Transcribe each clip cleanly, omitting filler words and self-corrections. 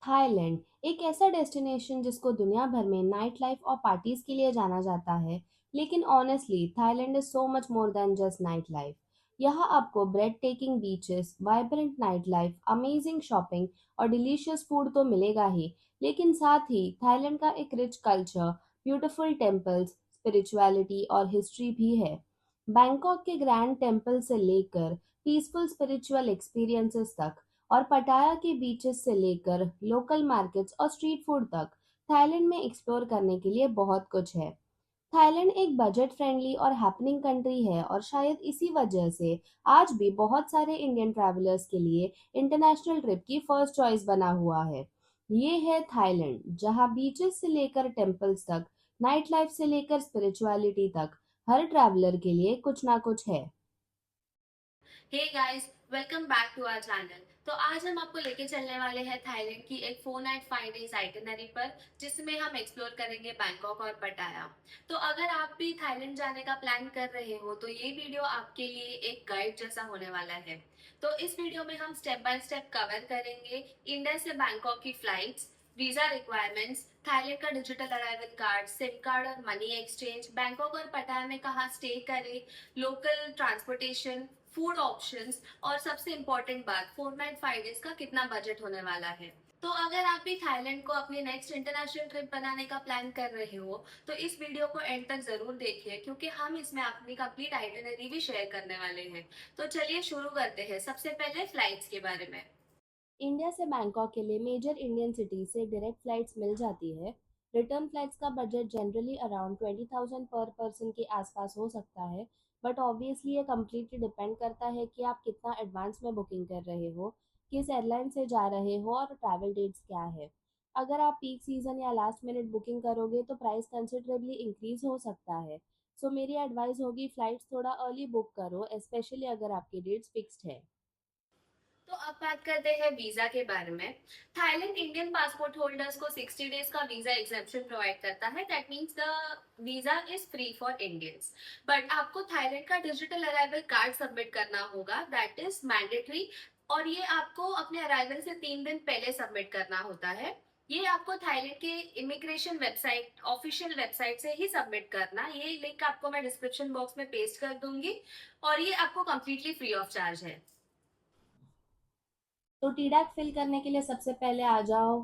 Thailand एक ऐसा destination जिसको दुनिया भर में नाइट लाइफ और पार्टीज के लिए जाना जाता है। लेकिन honestly Thailand is so much more than just night life. यहाँ आपको bread taking beaches, vibrant night life, amazing shopping और डिलीशियस फूड तो मिलेगा ही, लेकिन साथ ही थाईलैंड का एक rich culture, beautiful temples, spirituality और हिस्ट्री भी है। बैंकॉक के ग्रैंड टेम्पल से लेकर पीसफुल स्पिरिचुअल एक्सपीरियंसेस तक, और पटाया के बीचेस से लेकर लोकल मार्केट्स और स्ट्रीट फूड तक, थाईलैंड में एक्सप्लोर करने के लिए बहुत कुछ है। थाईलैंड एक बजट फ्रेंडली और हैपनिंग कंट्री है, और शायद इसी वजह से आज भी बहुत सारे इंडियन ट्रैवलर्स के लिए इंटरनेशनल ट्रिप की फर्स्ट चॉइस बना हुआ है। ये है थाईलैंड, जहां बीचेस से लेकर टेम्पल्स तक, नाइट लाइफ से लेकर स्पिरिचुअलिटी तक, हर ट्रैवलर के लिए कुछ ना कुछ है। Hey guys, welcome back to our channel. तो आज हम आपको लेके चलने वाले हैं थाईलैंड की एक 4 नाइट 5 डेज आइटिनरी पर, जिसमें हम एक्सप्लोर करेंगे बैंकॉक और पटाया। तो अगर आप भी थाईलैंड जाने का प्लान कर रहे हो तो ये वीडियो आपके लिए एक गाइड जैसा होने वाला है। तो इस वीडियो में हम स्टेप बाय स्टेप कवर करेंगे इंडिया से बैंकॉक की फ्लाइट्स, वीजा रिक्वायरमेंट्स, थाईलैंड का digital arrival card, SIM card और मनी एक्सचेंज, बैंकॉक और पटाया में कहाँ स्टे करें, लोकल ट्रांसपोर्टेशन, फूड ऑप्शंस और सबसे इम्पोर्टेंट बात 4 नाइट 5 डेज का कितना बजट होने वाला है। तो अगर आप भी थाईलैंड को अपनी नेक्स्ट इंटरनेशनल ट्रिप बनाने का प्लान कर रहे हो तो इस वीडियो को एंड तक जरूर देखिए, क्योंकि हम इसमें अपनी कंप्लीट आइटिनरी भी शेयर करने वाले हैं। तो चलिए शुरू करते हैं। सबसे पहले फ्लाइट्स के बारे में। इंडिया से बैंकॉक के लिए मेजर इंडियन सिटी से डायरेक्ट फ्लाइट्स मिल जाती है। रिटर्न फ्लाइट्स का बजट जनरली अराउंड 20,000 पर पर्सन के आसपास हो सकता है, बट ऑब्वियसली ये कम्प्लीटली डिपेंड करता है कि आप कितना एडवांस में बुकिंग कर रहे हो, किस एयरलाइन से जा रहे हो और ट्रैवल डेट्स क्या है। अगर आप पीक सीजन या लास्ट मिनट बुकिंग करोगे तो प्राइस कंसिडरेबली इंक्रीज हो सकता है। सो मेरी एडवाइस होगी फ्लाइट्स थोड़ा अर्ली बुक करो, स्पेशली अगर आपकी डेट्स फिक्स्ड है। तो अब बात करते हैं वीजा के बारे में। थाईलैंड इंडियन पासपोर्ट होल्डर्स को 60 डेज का वीजा एग्जेम्पशन प्रोवाइड करता है। That means the visa is free for Indians. But आपको थाईलैंड का डिजिटल अराइवल कार्ड सबमिट करना होगा, दैट इज मैंडेटरी। और ये आपको अपने अराइवल से 3 दिन पहले सबमिट करना होता है। ये आपको थाईलैंड के इमिग्रेशन वेबसाइट, ऑफिशियल वेबसाइट से ही सबमिट करना। ये लिंक आपको मैं डिस्क्रिप्शन बॉक्स में पेस्ट कर दूंगी। और ये आपको कम्प्लीटली फ्री ऑफ चार्ज है। तो टीडैक फिल करने के लिए सबसे पहले आ जाओ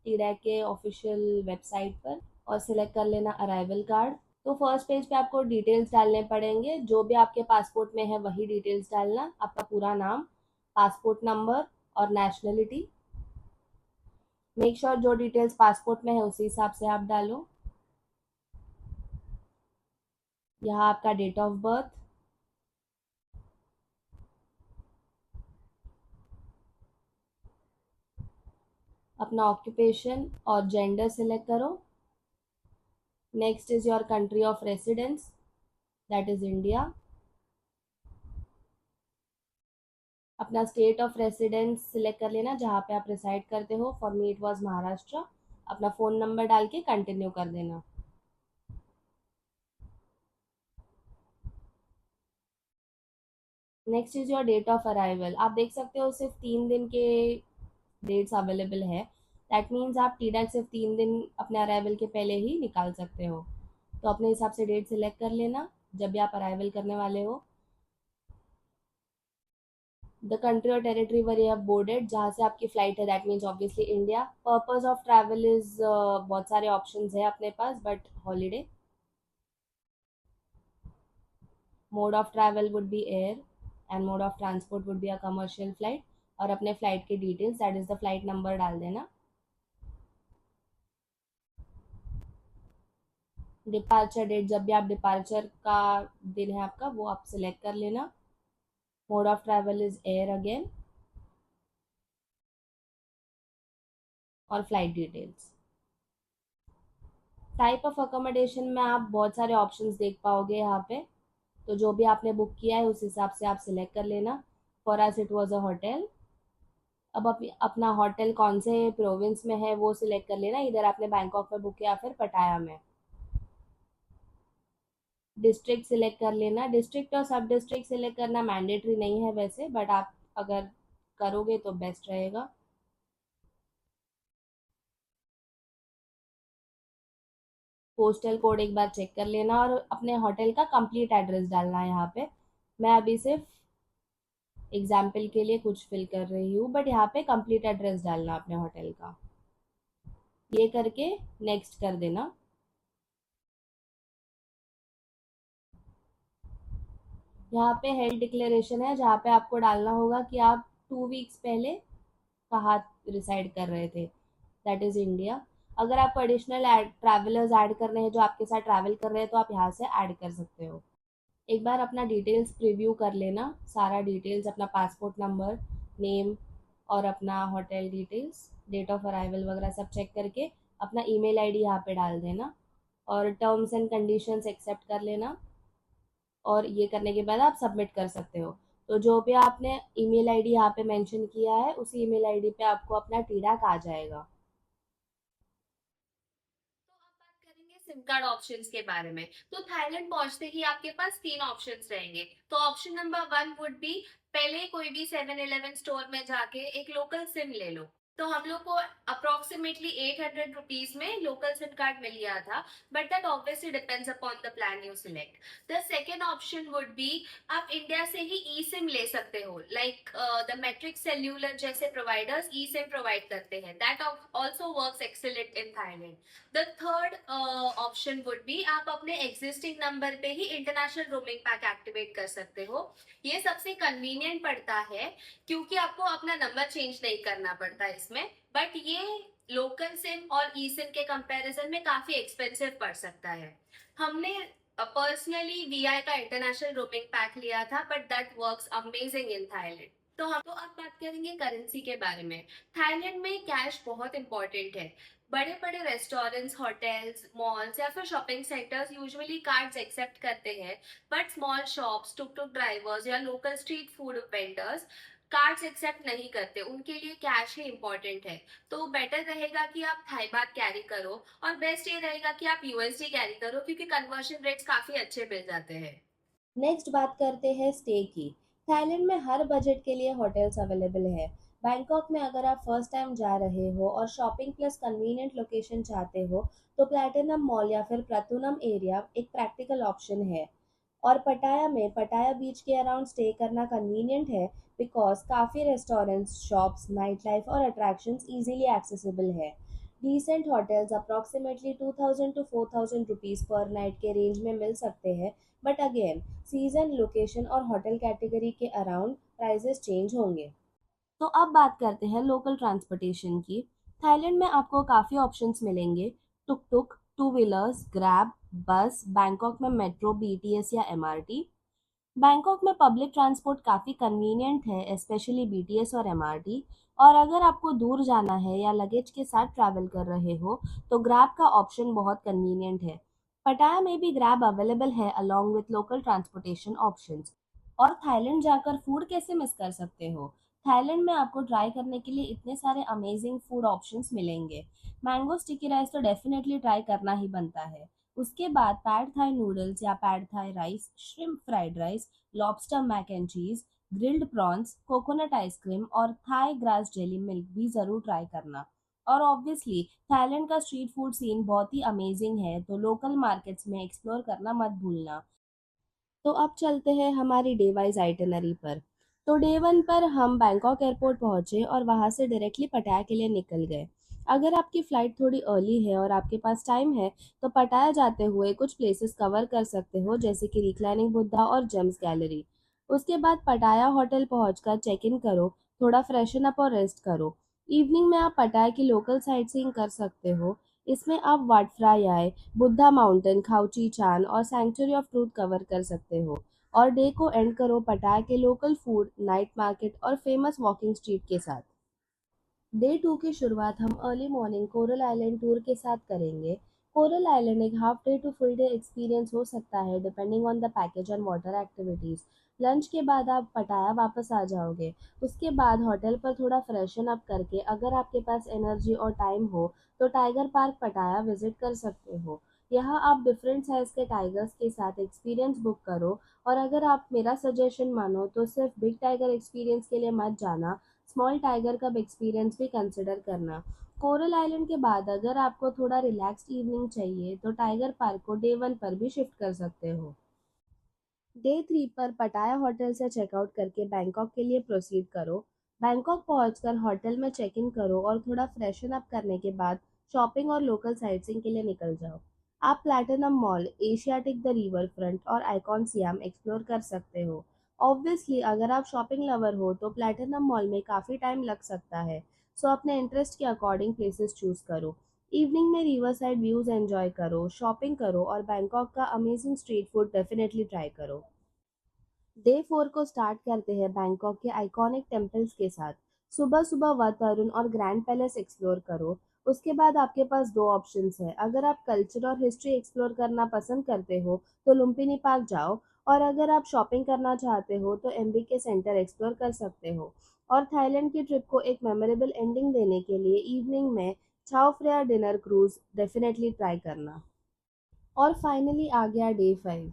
टीडैक के ऑफिशियल वेबसाइट पर और सिलेक्ट कर लेना अराइवल कार्ड। तो फर्स्ट पेज पे आपको डिटेल्स डालने पड़ेंगे, जो भी आपके पासपोर्ट में है वही डिटेल्स डालना। आपका पूरा नाम, पासपोर्ट नंबर और नेशनलिटी। मेक श्योर जो डिटेल्स पासपोर्ट में है उसी हिसाब से आप डालो। यहाँ आपका डेट ऑफ बर्थ, अपना ऑक्यूपेशन और जेंडर सिलेक्ट करो। Next is your country of residence, that is India. अपना स्टेट ऑफ रेसिडेंस सिलेक्ट कर लेना, जहाँ पे आप रिसाइड करते हो। For me it was Maharashtra. अपना फ़ोन नंबर डाल के कंटिन्यू कर देना। Next is your date of arrival. आप देख सकते हो सिर्फ 3 दिन के डेट्स अवेलेबल है। दैट मीन्स आप टीडैक सिर्फ 3 दिन अपने अराइवल के पहले ही निकाल सकते हो। तो अपने हिसाब से डेट सिलेक्ट कर लेना जब भी आप अराइवल करने वाले हो। द कंट्री और territory where you have boarded, जहाँ से आपकी फ्लाइट है, that means obviously India. Purpose of travel is बहुत सारे ऑप्शंस है अपने पास, but holiday. Mode of travel would be air and mode of transport would be a commercial flight. और अपने फ्लाइट की details, that is the flight number डाल देना। डिपार्चर डेट, जब भी आप डिपार्चर का दिन है आपका, वो आप सिलेक्ट कर लेना। Mode of travel is air again, और flight details. Type of accommodation में आप बहुत सारे ऑप्शंस देख पाओगे यहाँ पे। तो जो भी आपने बुक किया है उस हिसाब से आप सिलेक्ट कर लेना। For us it was a hotel. अब अपना होटल कौन से प्रोविंस में है वो सिलेक्ट कर लेना, इधर आपने बैंकॉक में बुक किया या फिर पटाया में। डिस्ट्रिक्ट सिलेक्ट कर लेना। डिस्ट्रिक्ट और सब डिस्ट्रिक्ट सिलेक्ट करना मैंडेटरी नहीं है वैसे, बट आप अगर करोगे तो बेस्ट रहेगा। पोस्टल कोड एक बार चेक कर लेना और अपने होटल का कंप्लीट एड्रेस डालना है यहाँ पे। मैं अभी सिर्फ एग्जाम्पल के लिए कुछ फिल कर रही हूँ, बट यहाँ पे कंप्लीट एड्रेस डालना अपने होटल का। ये करके नेक्स्ट कर देना। यहाँ पे हेल्थ डिक्लेरेशन है जहाँ पे आपको डालना होगा कि आप 2 वीक्स पहले कहाँ रिसाइड कर रहे थे, दैट इज इंडिया। अगर आपको एडिशनल ट्रैवलर्स ऐड करने हैं जो आपके साथ ट्रैवल कर रहे हैं तो आप यहाँ से ऐड कर सकते हो। एक बार अपना डिटेल्स प्रीव्यू कर लेना, सारा डिटेल्स, अपना पासपोर्ट नंबर, नेम और अपना hotel details, date of arrival वगैरह सब चेक करके अपना ईमेल आईडी यहाँ पे डाल देना और टर्म्स एंड कंडीशंस एक्सेप्ट कर लेना। और ये करने के बाद आप सबमिट कर सकते हो। तो जो भी आपने ईमेल आईडी यहाँ पे मेंशन किया है उसी ईमेल आईडी पे आपको अपना टीडैक आ जाएगा। तो अब बात करेंगे सिम कार्ड ऑप्शंस के बारे में। तो थाईलैंड पहुंचते ही आपके पास तीन ऑप्शंस रहेंगे। तो option number one would be, पहले कोई भी 7-Eleven स्टोर में जाके एक लोकल सिम ले लो। तो हम लोग को अप्रोक्सीमेटली 800 रुपीज में लोकल सिम कार्ड मिल गया था, but that obviously depends upon the plan you select. The second option would be, आप इंडिया से ही ई सिम ले सकते हो, लाइक द मैट्रिक सेल्यूलर जैसे प्रोवाइडर्स ई सिम प्रोवाइड करते हैं, that also works excellent in Thailand. The third option would be, आप अपने एग्जिस्टिंग नंबर पे ही इंटरनेशनल रोमिंग पैक एक्टिवेट कर सकते हो। ये सबसे कन्वीनियंट पड़ता है क्योंकि आपको अपना नंबर चेंज नहीं करना पड़ता इसमें, बट ये लोकल सिम और ई सिम के कंपैरिजन में काफी एक्सपेंसिव पड़ सकता है। हमने पर्सनली वीआई का इंटरनेशनल रोमिंग पैक लिया था, but that works amazing in Thailand. तो अब बात करेंगे करेंसी के बारे में। थाईलैंड में कैश बहुत इंपॉर्टेंट है। बड़े बड़े रेस्टोरेंट्स, होटल्स, मॉल्स या फिर shopping centres usually cards accept करते हैं, but small shops, tuk tuk drivers या local street food vendors cards accept नहीं करते, उनके लिए कैश ही इंपॉर्टेंट है। तो बेटर रहेगा कि आप थाई बात कैरी करो, और बेस्ट ये रहेगा कि आप यूएसडी कैरी करो क्योंकि कन्वर्शन रेट्स काफी अच्छे मिल जाते हैं। नेक्स्ट बात करते हैं स्टे की। थाईलैंड में हर बजट के लिए होटल्स अवेलेबल है। बैंकॉक में अगर आप फर्स्ट टाइम जा रहे हो और शॉपिंग प्लस कन्वीनियंट लोकेशन चाहते हो तो प्लैटिनम मॉल या फिर प्लैटूनम एरिया एक प्रैक्टिकल ऑप्शन है। और पटाया में पटाया बीच के अराउंड स्टे करना कन्वीनियंट है बिकॉज काफ़ी रेस्टोरेंट्स, शॉप्स, नाइट लाइफ और अट्रैक्शंस इजीली एक्सेसिबल है। Decent hotels approximately 2000 to 4000 rupees per night के रेंज में मिल सकते हैं, बट अगेन सीजन, लोकेशन और होटल कैटेगरी के अराउंड प्राइसेस चेंज होंगे। तो अब बात करते हैं लोकल ट्रांसपोर्टेशन की। थाईलैंड में आपको काफ़ी ऑप्शंस मिलेंगे। टुक टुक, टू व्हीलर्स, ग्रैब, बस, बैंकॉक में मेट्रो, बीटीएस या एमआरटी। बैंकॉक में पब्लिक ट्रांसपोर्ट काफ़ी कन्वीनियंट है, स्पेशली बीटीएस और एमआरटी। और अगर आपको दूर जाना है या लगेज के साथ ट्रैवल कर रहे हो तो ग्रैब का ऑप्शन बहुत कन्वीनियंट है। पटाया में भी ग्रैब अवेलेबल है along with local transportation options. और थाईलैंड जाकर फूड कैसे मिस कर सकते हो। थाईलैंड में आपको ट्राई करने के लिए इतने सारे अमेजिंग फूड ऑप्शंस मिलेंगे। मैंगो स्टिकी राइस तो डेफिनेटली ट्राई करना ही बनता है। उसके बाद पैड थाई नूडल्स या pad Thai rice, shrimp fried rice, lobster mac and cheese, grilled prawns, coconut ice cream और थाई ग्रास जेली मिल्क भी ज़रूर ट्राई करना। और ऑब्वियसली थाईलैंड का स्ट्रीट फूड सीन बहुत ही अमेजिंग है, तो लोकल मार्केट्स में एक्सप्लोर करना मत भूलना। तो अब चलते हैं हमारी डे वाइज आइटनरी पर। तो डे वन पर हम बैंकॉक एयरपोर्ट पहुंचे और वहां से डायरेक्टली पटाया के लिए निकल गए। अगर आपकी फ़्लाइट थोड़ी अर्ली है और आपके पास टाइम है तो पटाया जाते हुए कुछ प्लेसेस कवर कर सकते हो, जैसे कि रिक्लाइनिंग बुद्धा और जेम्स गैलरी। उसके बाद पटाया होटल पहुंचकर चेक इन करो, थोड़ा फ्रेशन अप और रेस्ट करो। इवनिंग में आप पटाया की लोकल साइट सीइंग कर सकते हो। इसमें आप वाट फ्राई आए, बुद्धा माउंटेन, खाउची चान और सैंक्चुरी ऑफ ट्रूथ कवर कर सकते हो। और डे को एंड करो पटाया के लोकल फूड, नाइट मार्केट और फेमस वॉकिंग स्ट्रीट के साथ। डे टू की शुरुआत हम early morning coral island tour के साथ करेंगे। कोरल आइलैंड एक half day to full day experience हो सकता है depending on the package and water activities. Lunch के बाद आप पटाया वापस आ जाओगे। उसके बाद होटल पर थोड़ा फ्रेशन अप करके अगर आपके पास एनर्जी और टाइम हो तो टाइगर पार्क पटाया विजिट कर सकते हो। यहाँ आप डिफरेंट साइज के टाइगर्स के साथ एक्सपीरियंस बुक करो। और अगर आप मेरा सजेशन मानो तो सिर्फ बिग टाइगर एक्सपीरियंस के लिए मत जाना, स्मॉल टाइगर कब एक्सपीरियंस भी कंसिडर करना। कोरल आइलैंड के बाद अगर आपको थोड़ा रिलैक्स्ड इवनिंग चाहिए तो टाइगर पार्क को डे 1 पर भी शिफ्ट कर सकते हो। डे 3 पर पटाया होटल से चेकआउट करके बैंकॉक के लिए प्रोसीड करो। बैंकॉक पहुंचकर होटल में चेक इन करो और थोड़ा फ्रेशन अप करने के बाद शॉपिंग और लोकल साइटसीइंग के लिए निकल जाओ। आप platinum mall, Asiatic the river front और आइकॉन सियाम एक्सप्लोर कर सकते हो। ऑब्वियसली अगर आप शॉपिंग लवर हो तो प्लैटिनम मॉल में काफ़ी टाइम लग सकता है, सो अपने इंटरेस्ट के अकॉर्डिंग प्लेसेस चूज करो। इवनिंग में रिवर साइड व्यूज एंजॉय करो, शॉपिंग करो और बैंकॉक का amazing street food definitely try करो। डे 4 को स्टार्ट करते हैं बैंकॉक के आइकॉनिक टेम्पल्स के साथ। सुबह सुबह वत अरुण और ग्रैंड पैलेस एक्सप्लोर करो। उसके बाद आपके पास दो ऑप्शंस हैं। अगर आप कल्चर और हिस्ट्री एक्सप्लोर करना पसंद करते हो तो लुम्पिनी पार्क जाओ, और अगर आप शॉपिंग करना चाहते हो तो एमबीके सेंटर एक्सप्लोर कर सकते हो। और थाईलैंड की ट्रिप को एक मेमोरेबल एंडिंग देने के लिए इवनिंग में Chao Phraya dinner cruise definitely try करना। और फाइनली आ गया डे 5।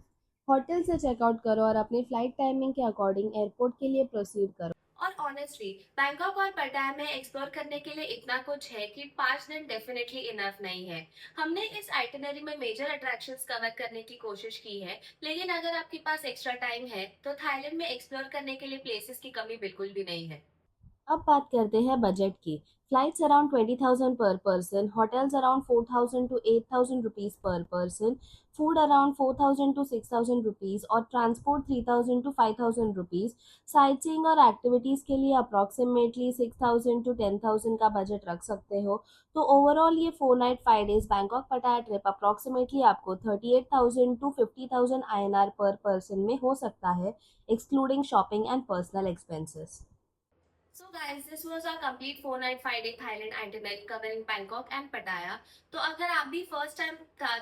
होटल से चेकआउट करो और अपनी फ्लाइट टाइमिंग के अकॉर्डिंग एयरपोर्ट के लिए प्रोसीड करो। और ऑनेस्टली बैंकॉक और पटाया में एक्सप्लोर करने के लिए इतना कुछ है कि 5 दिन डेफिनेटली इनफ नहीं है। हमने इस आइटिनरी में मेजर अट्रैक्शंस कवर करने की कोशिश की है, लेकिन अगर आपके पास एक्स्ट्रा टाइम है तो थाईलैंड में एक्सप्लोर करने के लिए प्लेसेस की कमी बिल्कुल भी नहीं है। अब बात करते हैं बजट की। फ्लाइट्स अराउंड 20,000 पर person, hotels around 4,000 to 8,000 rupees पर person, food around 4,000 to 6,000 rupees और transport 3,000 to 5,000 rupees. Sightseeing और एक्टिविटीज के लिए अप्रोक्सीमेटली 6,000 to 10,000 का बजट रख सकते हो। तो ओवरऑल ये 4 नाइट 5 डेज बैंकॉक पटाया ट्रिप अप्रोक्सीमेटली आपको 38,000 to 50,000 INR पर पर्सन में हो सकता है, excluding shopping and personal expenses. So guys, this was our complete 4 night 5 day Thailand itinerary covering Bangkok and Pattaya. तो अगर आप भी first time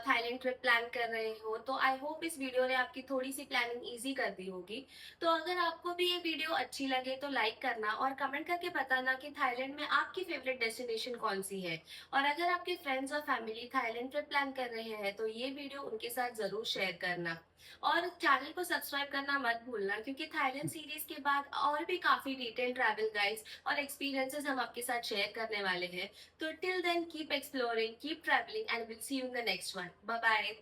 Thailand trip plan कर रहे हो तो आई होप इस वीडियो ने आपकी थोड़ी सी प्लानिंग इजी कर दी होगी। तो अगर आपको भी ये वीडियो अच्छी लगे तो लाइक करना और कमेंट करके बताना कि थाईलैंड में आपकी फेवरेट डेस्टिनेशन कौन सी है। और अगर आपके फ्रेंड्स और फैमिली थाईलैंड ट्रिप प्लान कर रहे हैं तो ये वीडियो उनके साथ जरूर शेयर करना। और चैनल को सब्सक्राइब करना मत भूलना, क्योंकि थाईलैंड सीरीज के बाद और भी काफी डिटेल ट्रैवल गाइड्स और एक्सपीरियंसेस हम आपके साथ शेयर करने वाले हैं। तो till then keep exploring, keep travelling and will see you in the next one. Bye bye.